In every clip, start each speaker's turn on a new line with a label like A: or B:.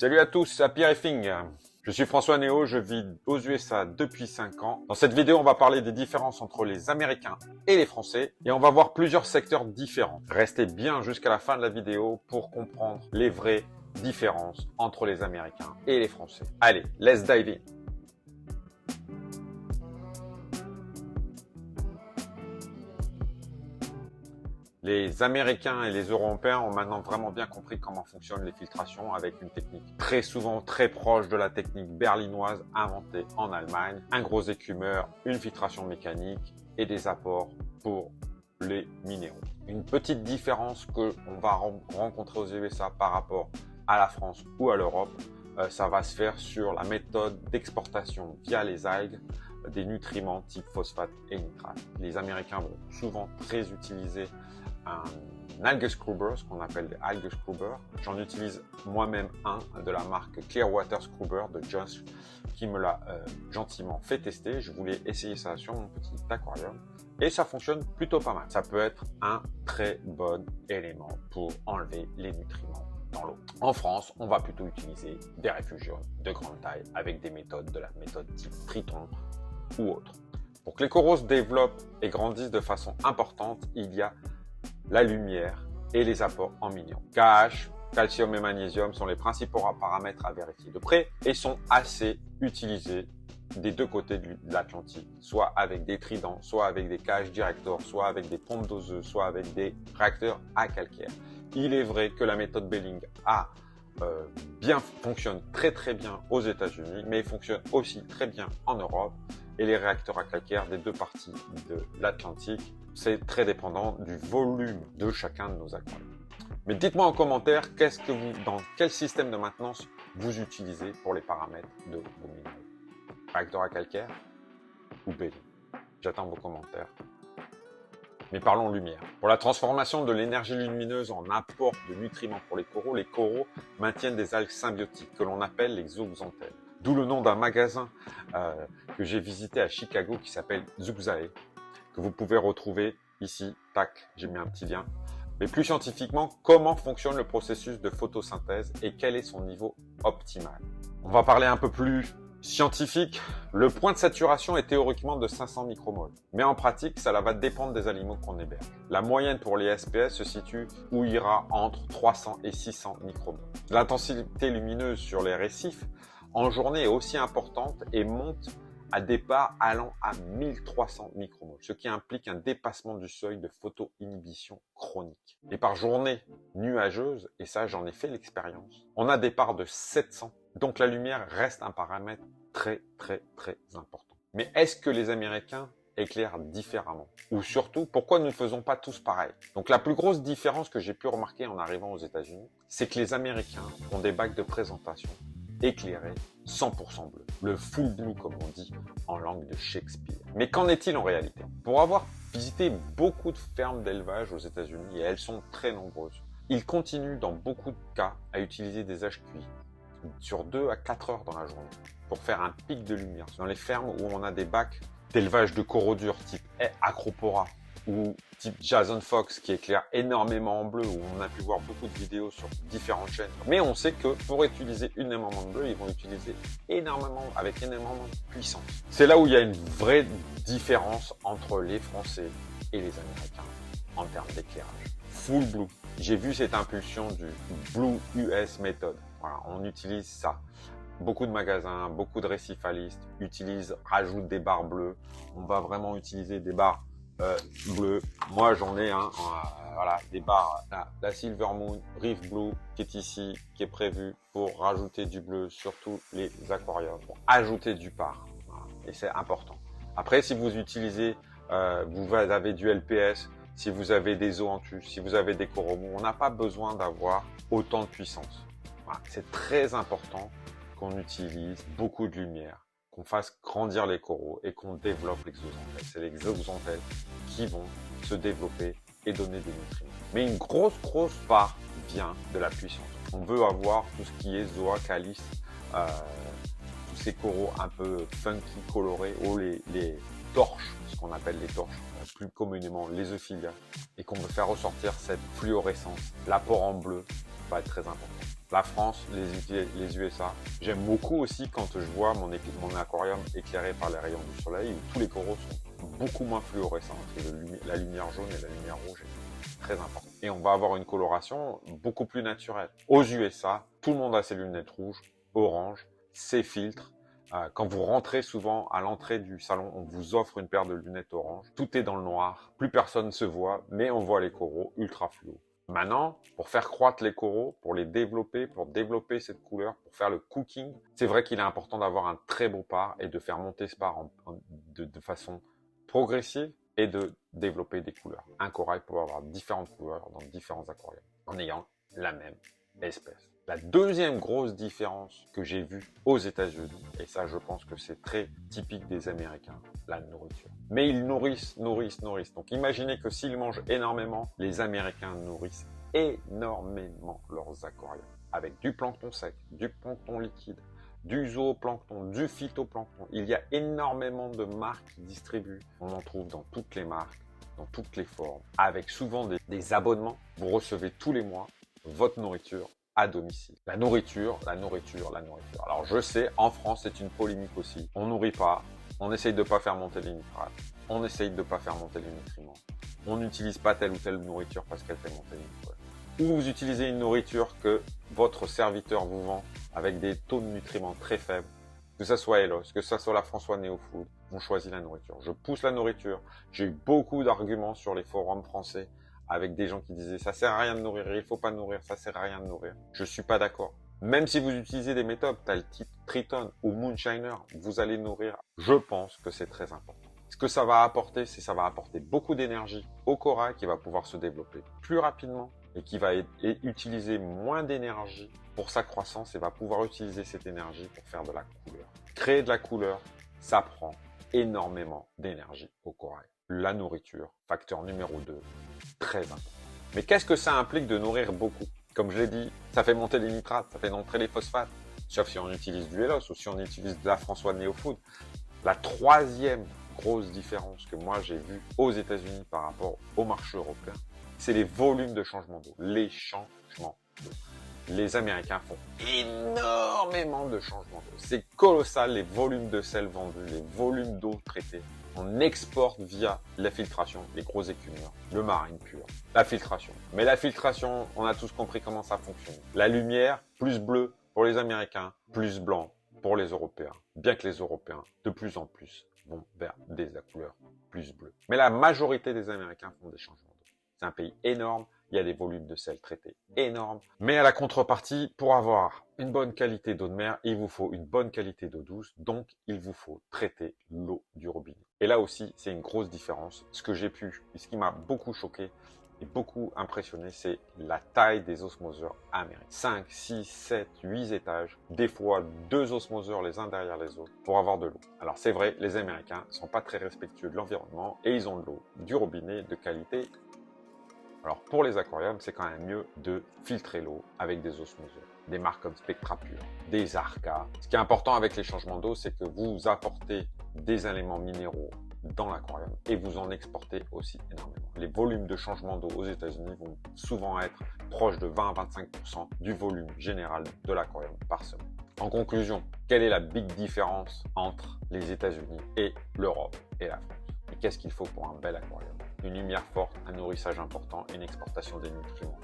A: Salut à tous, c'est Happy Riffing. Je suis François Néo, je vis aux USA depuis 5 ans. Dans cette vidéo, on va parler des différences entre les Américains et les Français et on va voir plusieurs secteurs différents. Restez bien jusqu'à la fin de la vidéo pour comprendre les vraies différences entre les Américains et les Français. Allez, let's dive in. Les Américains et les Européens ont maintenant vraiment bien compris comment fonctionnent les filtrations avec une technique très souvent très proche de la technique berlinoise inventée en Allemagne. Un gros écumeur, une filtration mécanique et des apports pour les minéraux. Une petite différence que on va rencontrer aux USA par rapport à la France ou à l'Europe, ça va se faire sur la méthode d'exportation via les algues des nutriments type phosphate et nitrate. Les Américains vont souvent très utiliser un algue scrubber, ce qu'on appelle des algues scrubber. J'en utilise moi-même un de la marque Clearwater Scrubber de Josh qui me l'a gentiment fait tester. Je voulais essayer ça sur mon petit aquarium et ça fonctionne plutôt pas mal. Ça peut être un très bon élément pour enlever les nutriments dans l'eau. En France, on va plutôt utiliser des réfugiums de grande taille avec des méthodes de la méthode type Triton ou autre. Pour que les coraux se développent et grandissent de façon importante, il y a la lumière et les apports en minéraux. KH, calcium et magnésium sont les principaux paramètres à vérifier de près et sont assez utilisés des deux côtés de l'Atlantique, soit avec des tridents, soit avec des KH directors, soit avec des pompes doseuses, soit avec des réacteurs à calcaire. Il est vrai que la méthode Belling fonctionne très bien aux États-Unis, mais fonctionne aussi très bien en Europe. Et les réacteurs à calcaire des deux parties de l'Atlantique, c'est très dépendant du volume de chacun de nos aquariums. Mais dites-moi en commentaire, dans quel système de maintenance vous utilisez pour les paramètres de vos minéraux. Réacteur à calcaire ou Belling? J'attends vos commentaires. Mais parlons lumière. Pour la transformation de l'énergie lumineuse en apport de nutriments pour les coraux maintiennent des algues symbiotiques que l'on appelle les zooxanthelles. D'où le nom d'un magasin que j'ai visité à Chicago qui s'appelle Zuxae, que vous pouvez retrouver ici. Tac, j'ai mis un petit lien. Mais plus scientifiquement, comment fonctionne le processus de photosynthèse et quel est son niveau optimal? On va parler un peu plus scientifique. Le point de saturation est théoriquement de 500 micromoles. Mais en pratique, ça va dépendre des aliments qu'on héberge. La moyenne pour les SPS se situe ou ira entre 300 et 600 micromoles. L'intensité lumineuse sur les récifs en journée est aussi importante et monte à départ allant à 1300 micromoles, ce qui implique un dépassement du seuil de photoinhibition chronique. Et par journée nuageuse, et ça j'en ai fait l'expérience, on a des parts de 700. Donc la lumière reste un paramètre très important. Mais est-ce que les Américains éclairent différemment? Ou surtout, pourquoi nous ne faisons pas tous pareil? Donc la plus grosse différence que j'ai pu remarquer en arrivant aux États-Unis, c'est que les Américains ont des bacs de présentation éclairé 100% bleu, le full blue comme on dit en langue de Shakespeare. Mais qu'en est-il en réalité? Pour avoir visité beaucoup de fermes d'élevage aux États-Unis, et elles sont très nombreuses, ils continuent dans beaucoup de cas à utiliser des HQI sur 2 à 4 heures dans la journée pour faire un pic de lumière. Dans les fermes où on a des bacs d'élevage de coraux durs type Acropora ou type Jason Fox qui éclaire énormément en bleu, où on a pu voir beaucoup de vidéos sur différentes chaînes. Mais on sait que pour utiliser énormément de bleu, ils vont utiliser avec énormément de puissance. C'est là où il y a une vraie différence entre les Français et les Américains en termes d'éclairage. Full blue. J'ai vu cette impulsion du Blue US Method. Voilà, on utilise ça. Beaucoup de magasins, beaucoup de récifalistes rajoutent des barres bleues. On va vraiment utiliser des barres bleu. Moi j'en ai voilà, des barres, la Silver Moon Reef Blue qui est ici, qui est prévu pour rajouter du bleu sur tous les aquariums, pour ajouter du par. Voilà. Et c'est important. Après, si vous utilisez, vous avez du LPS, si vous avez des zoanthus, si vous avez des coraux mous, on n'a pas besoin d'avoir autant de puissance. Voilà. C'est très important qu'on utilise beaucoup de lumière, qu'on fasse grandir les coraux et qu'on développe les zooxanthelles. C'est les zooxanthelles qui vont se développer et donner des nutriments. Mais une grosse part vient de la puissance. On veut avoir tout ce qui est zoa, calice, tous ces coraux un peu funky, colorés, ou les torches, ce qu'on appelle les torches, plus communément les euphilia, et qu'on veut faire ressortir cette fluorescence, l'apport en bleu, va être très important. La France, les USA. J'aime beaucoup aussi quand je vois mon aquarium éclairé par les rayons du soleil où tous les coraux sont beaucoup moins fluorescents. La lumière jaune et la lumière rouge est très important. Et on va avoir une coloration beaucoup plus naturelle. Aux USA, tout le monde a ses lunettes rouges, oranges, ses filtres. Quand vous rentrez souvent à l'entrée du salon, on vous offre une paire de lunettes orange. Tout est dans le noir, plus personne ne se voit, mais on voit les coraux ultra fluo. Maintenant, pour faire croître les coraux, pour les développer, pour développer cette couleur, pour faire le cooking, c'est vrai qu'il est important d'avoir un très beau par et de faire monter ce par de façon progressive et de développer des couleurs. Un corail peut avoir différentes couleurs dans différents aquariums en ayant la même espèce. La deuxième grosse différence que j'ai vue aux États-Unis, et ça je pense que c'est très typique des Américains, la nourriture. Mais ils nourrissent. Donc imaginez que s'ils mangent énormément, les Américains nourrissent énormément leurs aquariums. Avec du plancton sec, du plancton liquide, du zooplancton, du phytoplancton. Il y a énormément de marques qui distribuent. On en trouve dans toutes les marques, dans toutes les formes, avec souvent des abonnements. Vous recevez tous les mois votre nourriture à domicile. La nourriture. Alors je sais, en France, c'est une polémique aussi. On nourrit pas, on essaye de pas faire monter les nitrates, on essaye de pas faire monter les nutriments. On n'utilise pas telle ou telle nourriture parce qu'elle fait monter les nitrates. Ou vous utilisez une nourriture que votre serviteur vous vend avec des taux de nutriments très faibles, que ce soit Elos, que ce soit la François Néo Food, on choisit la nourriture. Je pousse la nourriture. J'ai eu beaucoup d'arguments sur les forums français avec des gens qui disaient ça sert à rien de nourrir, il faut pas nourrir, ça sert à rien de nourrir. Je suis pas d'accord. Même si vous utilisez des méthodes telles type Triton ou Moonshiner, vous allez nourrir. Je pense que c'est très important. Ce que ça va apporter, c'est ça va apporter beaucoup d'énergie au corail qui va pouvoir se développer plus rapidement et qui va utiliser moins d'énergie pour sa croissance et va pouvoir utiliser cette énergie pour faire de la couleur. Créer de la couleur, ça prend énormément d'énergie au corail. La nourriture, facteur numéro 2, très important. Mais qu'est-ce que ça implique de nourrir beaucoup? Comme je l'ai dit, ça fait monter les nitrates, ça fait monter les phosphates, sauf si on utilise du Elos ou si on utilise de la François Néo Food. La troisième grosse différence que moi j'ai vue aux États-Unis par rapport au marché européen, c'est les volumes de changement d'eau, les changements d'eau. Les Américains font énormément de changements d'eau. C'est colossal les volumes de sel vendus, les volumes d'eau traitée. On exporte via la filtration, les gros écumeurs, le marine pur, la filtration. Mais la filtration, on a tous compris comment ça fonctionne. La lumière, plus bleu pour les Américains, plus blanc pour les Européens. Bien que les Européens, de plus en plus, vont vers des couleurs plus bleues. Mais la majorité des Américains font des changements d'eau. C'est un pays énorme. Il y a des volumes de sel traités énormes. Mais à la contrepartie, pour avoir une bonne qualité d'eau de mer, il vous faut une bonne qualité d'eau douce. Donc, il vous faut traiter l'eau du robinet. Et là aussi, c'est une grosse différence. Ce que j'ai pu, et ce qui m'a beaucoup choqué et beaucoup impressionné, c'est la taille des osmoseurs américains. 5, 6, 7, 8 étages. Des fois, 2 osmoseurs les uns derrière les autres pour avoir de l'eau. Alors, c'est vrai, les Américains sont pas très respectueux de l'environnement et ils ont de l'eau du robinet de qualité. Alors pour les aquariums, c'est quand même mieux de filtrer l'eau avec des osmoseurs, des marques comme Spectra Pure, des Arca. Ce qui est important avec les changements d'eau, c'est que vous apportez des éléments minéraux dans l'aquarium et vous en exportez aussi énormément. Les volumes de changement d'eau aux États-Unis vont souvent être proches de 20 à 25% du volume général de l'aquarium par semaine. En conclusion, quelle est la big différence entre les États-Unis et l'Europe et la France? Et qu'est-ce qu'il faut pour un bel aquarium? Une lumière forte, un nourrissage important, une exportation des nutriments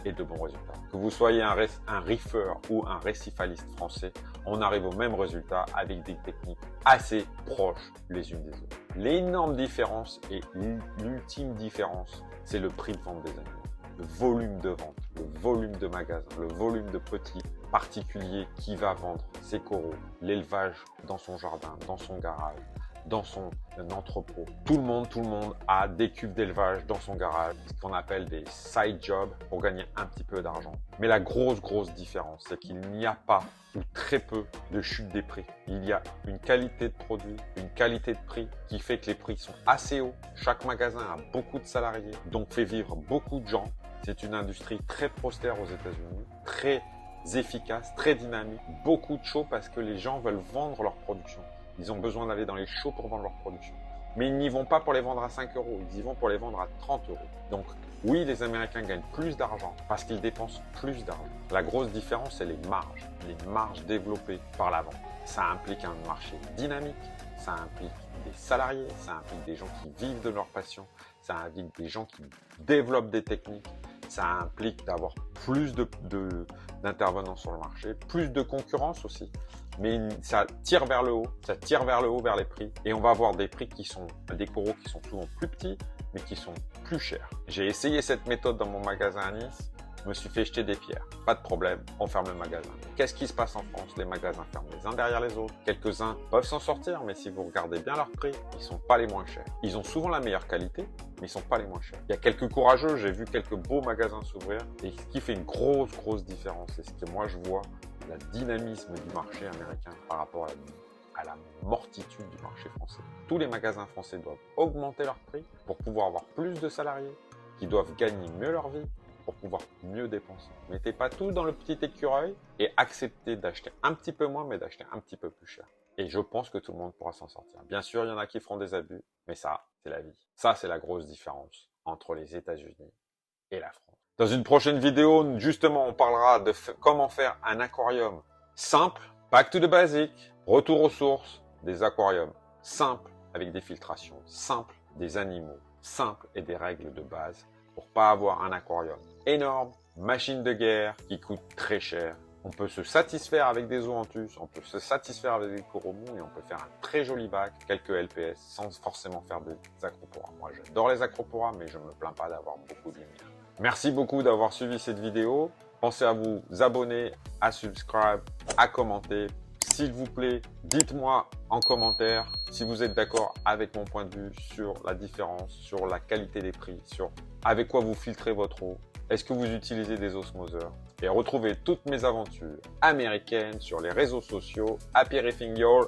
A: et de bons résultats. Que vous soyez un reefer ou un récifaliste français, on arrive au même résultat avec des techniques assez proches les unes des autres. L'énorme différence et l'ultime différence, c'est le prix de vente des animaux. Le volume de vente, le volume de magasins, le volume de petits particuliers qui va vendre ses coraux, l'élevage dans son jardin, dans son garage, dans son entrepôt. Tout le monde a des cubes d'élevage dans son garage, ce qu'on appelle des side jobs pour gagner un petit peu d'argent. Mais la grosse différence, c'est qu'il n'y a pas ou très peu de chute des prix. Il y a une qualité de produit, une qualité de prix qui fait que les prix sont assez hauts. Chaque magasin a beaucoup de salariés, donc fait vivre beaucoup de gens. C'est une industrie très prospère aux États-Unis, très efficace, très dynamique, beaucoup de shows parce que les gens veulent vendre leur production. Ils ont besoin d'aller dans les shows pour vendre leur production. Mais ils n'y vont pas pour les vendre à 5 euros, ils y vont pour les vendre à 30 euros. Donc, Oui, les Américains gagnent plus d'argent parce qu'ils dépensent plus d'argent. La grosse différence, c'est les marges développées par la vente. Ça implique un marché dynamique, ça implique des salariés, ça implique des gens qui vivent de leur passion, ça implique des gens qui développent des techniques, ça implique d'avoir plus d'intervenants sur le marché, plus de concurrence aussi. Mais ça tire vers le haut, vers les prix. Et on va avoir des prix qui sont, des coraux qui sont souvent plus petits, mais qui sont plus chers. J'ai essayé cette méthode dans mon magasin à Nice, je me suis fait jeter des pierres. Pas de problème, on ferme le magasin. Qu'est-ce qui se passe en France? Les magasins ferment les uns derrière les autres. Quelques-uns peuvent s'en sortir, mais si vous regardez bien leurs prix, ils sont pas les moins chers. Ils ont souvent la meilleure qualité, mais ils sont pas les moins chers. Il y a quelques courageux, j'ai vu quelques beaux magasins s'ouvrir, et ce qui fait une grosse différence, c'est ce que moi je vois, le dynamisme du marché américain par rapport à la mortitude du marché français. Tous les magasins français doivent augmenter leurs prix pour pouvoir avoir plus de salariés, qui doivent gagner mieux leur vie, pour pouvoir mieux dépenser. Mettez pas tout dans le petit écureuil et acceptez d'acheter un petit peu moins, mais d'acheter un petit peu plus cher. Et je pense que tout le monde pourra s'en sortir. Bien sûr, il y en a qui feront des abus, mais ça, c'est la vie. Ça, c'est la grosse différence entre les États-Unis et la France. Dans une prochaine vidéo, justement, on parlera de comment faire un aquarium simple, back to the basic, retour aux sources, des aquariums simples avec des filtrations simples, des animaux simples et des règles de base pour pas avoir un aquarium énorme, machine de guerre qui coûte très cher. On peut se satisfaire avec des zoanthus, on peut se satisfaire avec des coraux mous et on peut faire un très joli bac, quelques LPS, sans forcément faire des acroporas. Moi, j'adore les acroporas, mais je me plains pas d'avoir beaucoup de lumière. Merci beaucoup d'avoir suivi cette vidéo. Pensez à vous abonner, à subscribe, à commenter. S'il vous plaît, dites-moi en commentaire si vous êtes d'accord avec mon point de vue sur la différence, sur la qualité des prix, sur avec quoi vous filtrez votre eau. Est-ce que vous utilisez des osmoseurs? Et retrouvez toutes mes aventures américaines sur les réseaux sociaux. Happy Reefing Y'all!